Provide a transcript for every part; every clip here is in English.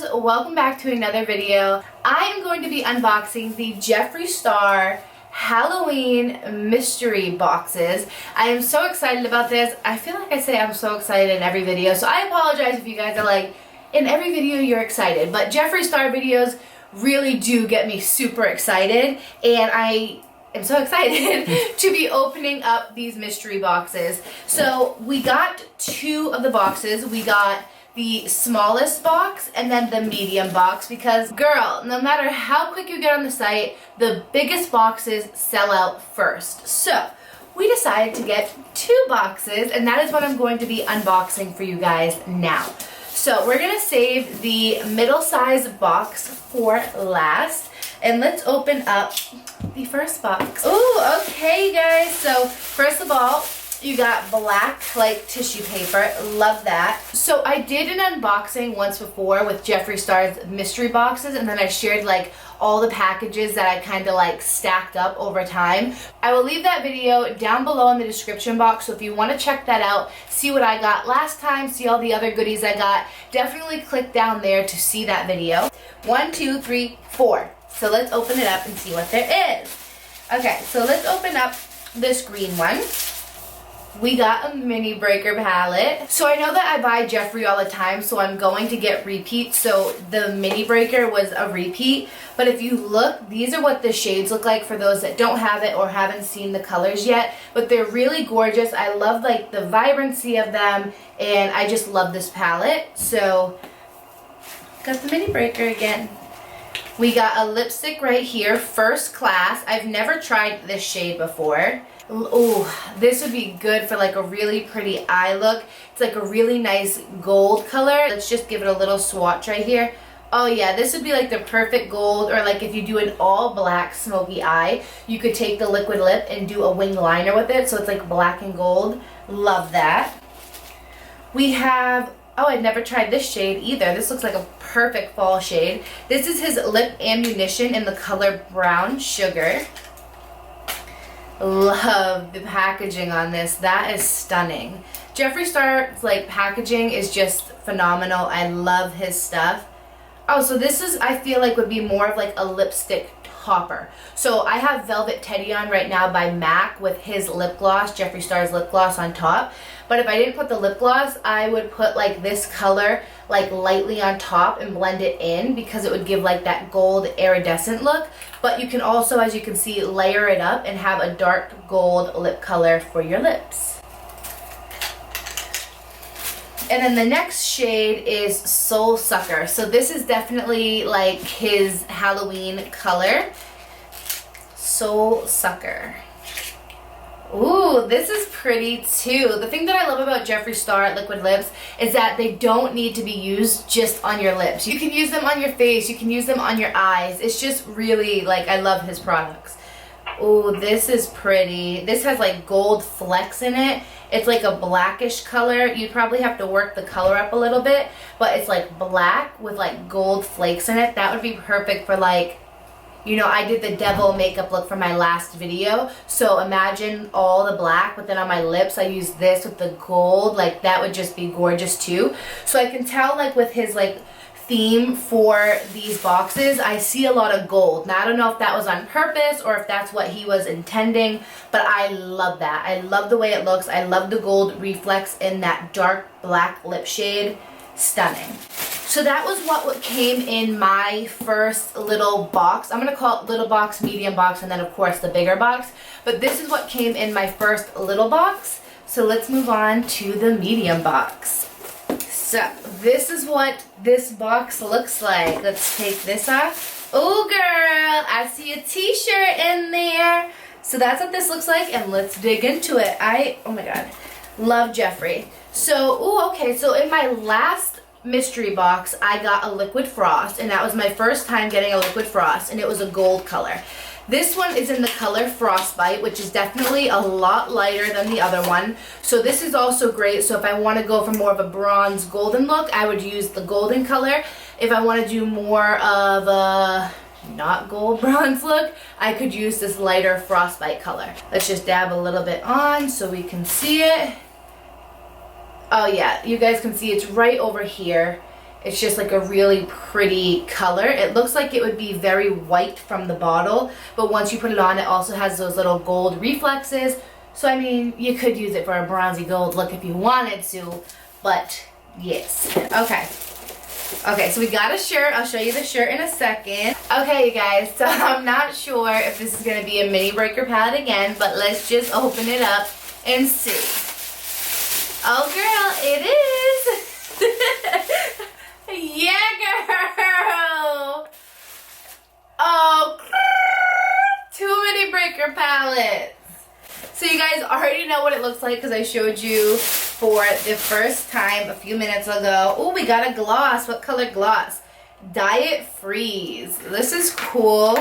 divas, welcome back to another video. I am going to be unboxing the Jeffree Star Halloween mystery boxes. I am so excited about this. I feel like I say I'm so excited in every video, so I apologize if you guys are like, in every video you're excited, but Jeffree Star videos really do get me super excited, and I am so excited to be opening up these mystery boxes. So we got two of the boxes. We got the smallest box and then the medium box because, girl, no matter how quick you get on the site, the biggest boxes sell out first. So we decided to get two boxes, and that is what I'm going to be unboxing for you guys now. So we're gonna save the middle-sized box for last, and let's open up the first box. Ooh, okay guys, so first of all, you got black like tissue paper. Love that. So I did an unboxing once before with Jeffree Star's mystery boxes, and then I shared like all the packages that I kind of like stacked up over time. I will leave that video down below in the description box, so if you want to check that out, see what I got last time, see all the other goodies I got, definitely click down there to see that video. 1, 2, 3, 4. So let's open it up and see what there is. Okay, so let's open up this green one. We got a mini breaker palette. So I know that I buy Jeffree all the time, so I'm going to get repeats. So the mini breaker was a repeat. But if you look, these are what the shades look like for those that don't have it or haven't seen the colors yet. But they're really gorgeous. I love like the vibrancy of them, and I just love this palette. So got the mini breaker again. We got a lipstick right here, First Class. I've never tried this shade before. Ooh, this would be good for like a really pretty eye look. It's like a really nice gold color. Let's just give it a little swatch right here. Oh yeah, this would be like the perfect gold, or like if you do an all black smoky eye, you could take the liquid lip and do a wing liner with it, so it's like black and gold. Love that. We have, oh, I'd never tried this shade either. This looks like a perfect fall shade. This is his Lip Ammunition in the color Brown Sugar. Love the packaging on this. That is stunning. Jeffree Star's like packaging is just phenomenal. I love his stuff. Oh, so this is, I feel like, would be more of like a lipstick topper. So I have Velvet Teddy on right now by MAC with his lip gloss, Jeffree Star's lip gloss on top. But if I didn't put the lip gloss, I would put like this color like lightly on top and blend it in, because it would give like that gold iridescent look. But you can also, as you can see, layer it up and have a dark gold lip color for your lips. And then the next shade is Soul Sucker. So this is definitely like his Halloween color. Soul Sucker. Ooh, this is pretty too. The thing that I love about Jeffree Star liquid lips is that they don't need to be used just on your lips. You can use them on your face, you can use them on your eyes. It's just really, like, I love his products. Ooh, this is pretty. This has like gold flecks in it. It's like a blackish color. You'd probably have to work the color up a little bit, but it's like black with like gold flakes in it. That would be perfect for like, you know, I did the devil makeup look for my last video, so imagine all the black, but then on my lips I use this with the gold. Like, that would just be gorgeous too. So I can tell like with his like theme for these boxes, I see a lot of gold. Now I don't know if that was on purpose or if that's what he was intending, but I love that. I love the way it looks. I love the gold reflex in that dark black lip shade. Stunning. So that was what came in my first little box. I'm going to call it little box, medium box, and then of course the bigger box. But this is what came in my first little box. So let's move on to the medium box. So this is what this box looks like. Let's take this off. Oh girl, I see a t-shirt in there. So that's what this looks like, and let's dig into it. Oh my god, love Jeffree. So, ooh, okay, so in my last mystery box, I got a liquid frost, and that was my first time getting a liquid frost, and it was a gold color. This one is in the color Frostbite, which is definitely a lot lighter than the other one. So this is also great. So if I want to go for more of a bronze golden look, I would use the golden color. If I want to do more of a not gold bronze look, I could use this lighter Frostbite color. Let's just dab a little bit on so we can see it. Oh yeah, you guys can see it's right over here. It's just like a really pretty color. It looks like it would be very white from the bottle, but once you put it on, it also has those little gold reflexes. So I mean, you could use it for a bronzy gold look if you wanted to, but yes. Okay, so we got a shirt. I'll show you the shirt in a second. Okay, you guys, so I'm not sure if this is gonna be a mini breaker palette again, but let's just open it up and see. Oh girl, it is. Yeah, girl. Oh, 2 mini breaker palettes. So you guys already know what it looks like because I showed you for the first time a few minutes ago. Oh, we got a gloss. What color gloss? Diet Freeze. This is cool.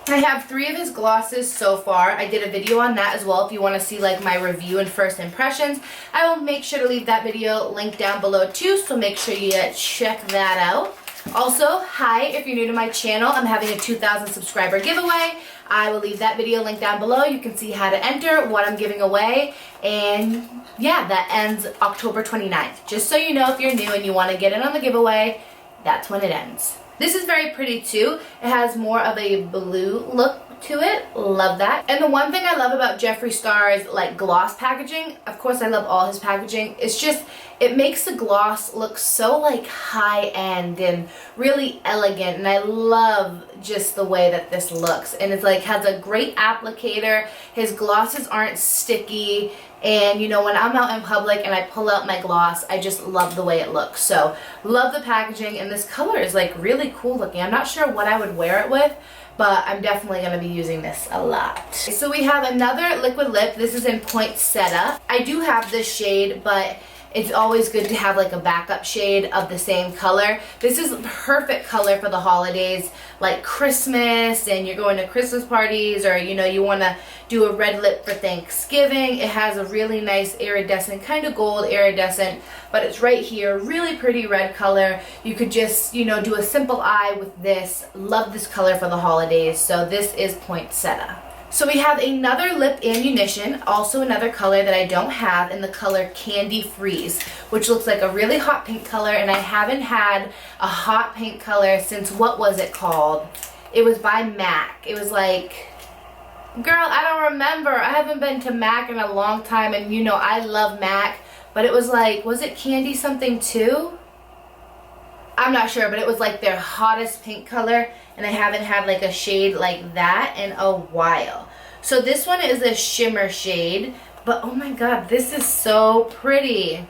I have 3 of his glosses so far. I did a video on that as well if you want to see like my review and first impressions. I will make sure to leave that video linked down below too, so make sure you check that out. Also, hi, if you're new to my channel, I'm having a 2,000 subscriber giveaway. I will leave that video linked down below. You can see how to enter, what I'm giving away, and yeah, that ends October 29th. Just so you know, if you're new and you want to get in on the giveaway, that's when it ends. This is very pretty too. It has more of a blue look to it. Love that. And the one thing I love about Jeffree Star's like gloss packaging, of course I love all his packaging, it's just it makes the gloss look so like high end and really elegant, and I love just the way that this looks. And it's like has a great applicator. His glosses aren't sticky, and you know, when I'm out in public and I pull out my gloss, I just love the way it looks. So love the packaging, and this color is like really cool looking. I'm not sure what I would wear it with, but I'm definitely going to be using this a lot. So we have another liquid lip. This is in Poinsettia. I do have this shade, but it's always good to have like a backup shade of the same color. This is perfect color for the holidays, like Christmas, and you're going to Christmas parties, or you know, you want to do a red lip for Thanksgiving. It has a really nice iridescent, kind of gold iridescent, but it's right here, really pretty red color. You could just, you know, do a simple eye with this. Love this color for the holidays. So this is Poinsettia. So we have another lip ammunition, also another color that I don't have, in the color Candy Freeze, which looks like a really hot pink color, and I haven't had a hot pink color since, what was it called? It was by MAC. It was like, girl, I don't remember. I haven't been to MAC in a long time, and you know I love MAC, but it was like, was it Candy something too? I'm not sure, but it was like their hottest pink color, and I haven't had like a shade like that in a while. So this one is a shimmer shade, but oh my god, this is so pretty.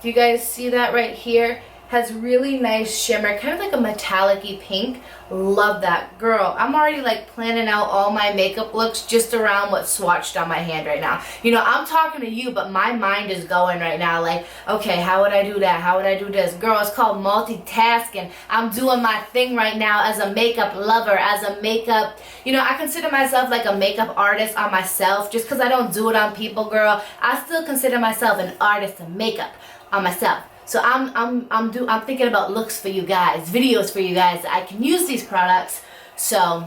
Do you guys see that right here? Has really nice shimmer, kind of like a metallic-y pink. Love that. Girl, I'm already like planning out all my makeup looks just around what's swatched on my hand right now. You know, I'm talking to you, but my mind is going right now like, okay, how would I do that? How would I do this? Girl, it's called multitasking. I'm doing my thing right now as a makeup lover, as a makeup, you know, I consider myself like a makeup artist on myself. Just because I don't do it on people, girl, I still consider myself an artist of makeup on myself. So I'm thinking about looks for you guys, videos for you guys that I can use these products. So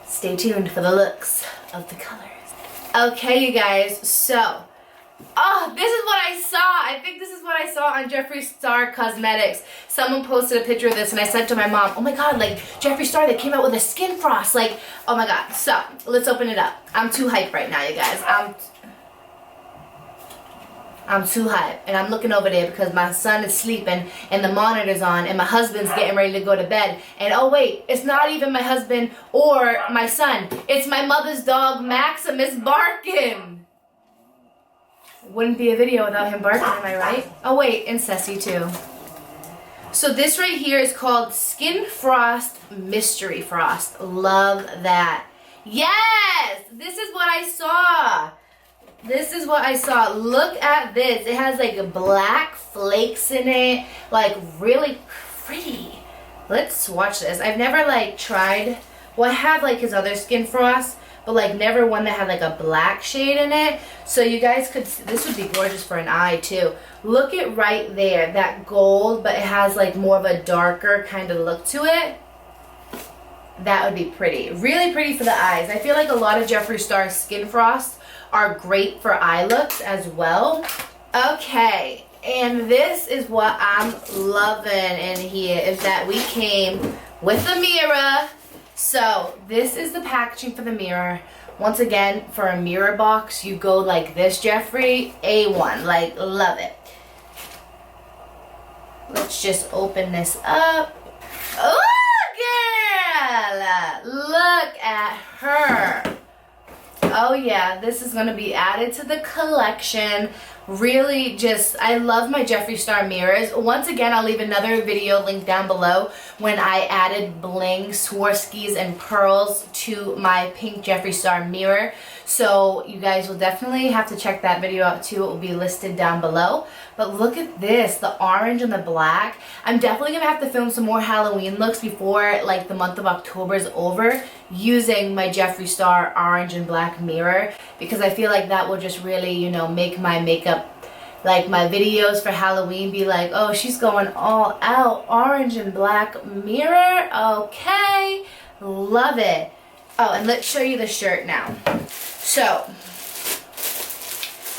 stay tuned for the looks of the colors. Okay, you guys, so this is what I saw. I think this is what I saw on Jeffree Star Cosmetics. Someone posted a picture of this, and I said to my mom, oh my god, like Jeffree Star, they came out with a skin frost, like, oh my god. So let's open it up. I'm too hyped right now, you guys. I'm too hyped, and I'm looking over there because my son is sleeping and the monitor's on, and my husband's getting ready to go to bed. And oh wait, it's not even my husband or my son. It's my mother's dog, Maximus, barking. Wouldn't be a video without him barking, am I right? Oh wait, and Ceci too. So this right here is called Skin Frost Mystery Frost. Love that. Yes! This is what I saw. This is what I saw. Look at this. It has like black flakes in it. Like really pretty. Let's swatch this. I've never like tried. Well, I have like his other Skin Frost, but like never one that had like a black shade in it. So you guys could, this would be gorgeous for an eye too. Look at right there. That gold, but it has like more of a darker kind of look to it. That would be pretty. Really pretty for the eyes. I feel like a lot of Jeffree Star Skin Frost are great for eye looks as well. Okay, And this is what I'm loving in here, is that we came with a mirror. So this is the packaging for the mirror. Once again, for a mirror box, you go like this, Jeffree. A1, like, love it. Let's just open this up. Oh, girl! Look at her. Oh yeah, this is going to be added to the collection. Really just, I love my Jeffree Star mirrors. Once again, I'll leave another video link down below when I added bling, Swarovskis, and pearls to my pink Jeffree Star mirror. So you guys will definitely have to check that video out too. It will be listed down below. But look at this, the orange and the black. I'm definitely going to have to film some more Halloween looks before like the month of October is over using my Jeffree Star orange and black mirror, because I feel like that will just really, you know, make my makeup, like my videos for Halloween, be like, oh, she's going all out, orange and black mirror. Okay, love it. Oh, and let's show you the shirt now. So,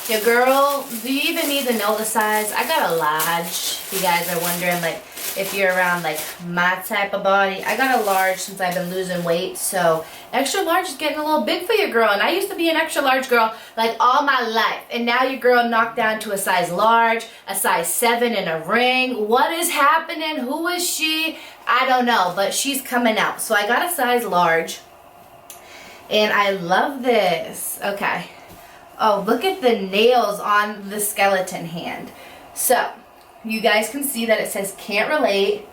your girl, do you even need to know the size? I got a large, if you guys are wondering, like, if you're around, like, my type of body. I got a large since I've been losing weight, so extra large is getting a little big for your girl. And I used to be an extra large girl, like, all my life. And now your girl knocked down to a size large, a size 7 in a ring. What is happening? Who is she? I don't know, but she's coming out. So I got a size large, and I love this. Okay. Oh, look at the nails on the skeleton hand. So, you guys can see that it says can't relate.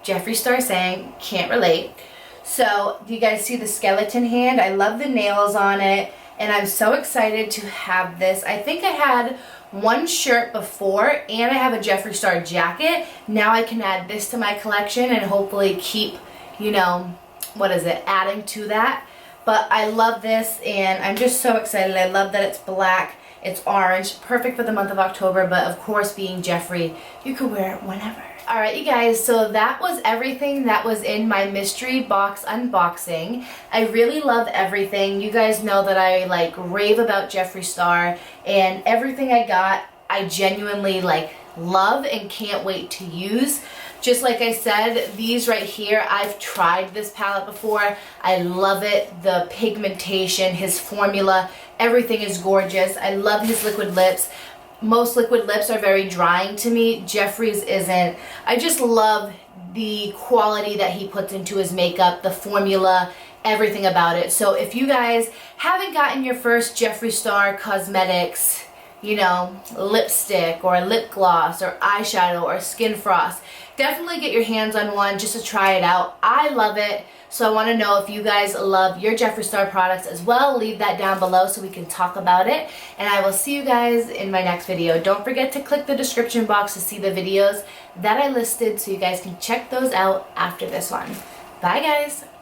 Jeffree Star saying can't relate. So, do you guys see the skeleton hand? I love the nails on it, and I'm so excited to have this. I think I had one shirt before, and I have a Jeffree Star jacket. Now I can add this to my collection and hopefully keep, you know, what is it, adding to that. But I love this, and I'm just so excited. I love that it's black, it's orange, perfect for the month of October, but of course, being Jeffree, you can wear it whenever. Alright, you guys, so that was everything that was in my mystery box unboxing. I really love everything. You guys know that I, like, rave about Jeffree Star, and everything I got, I genuinely, like, love and can't wait to use. Just like I said, these right here, I've tried this palette before. I love it. The pigmentation, his formula, everything is gorgeous. I love his liquid lips. Most liquid lips are very drying to me. Jeffree's isn't. I just love the quality that he puts into his makeup, the formula, everything about it. So if you guys haven't gotten your first Jeffree Star Cosmetics, you know, lipstick or lip gloss or eyeshadow or skin frost, definitely get your hands on one just to try it out. I love it, so I want to know if you guys love your Jeffree Star products as well. Leave that down below so we can talk about it, and I will see you guys in my next video. Don't forget to click the description box to see the videos that I listed so you guys can check those out after this one. Bye guys!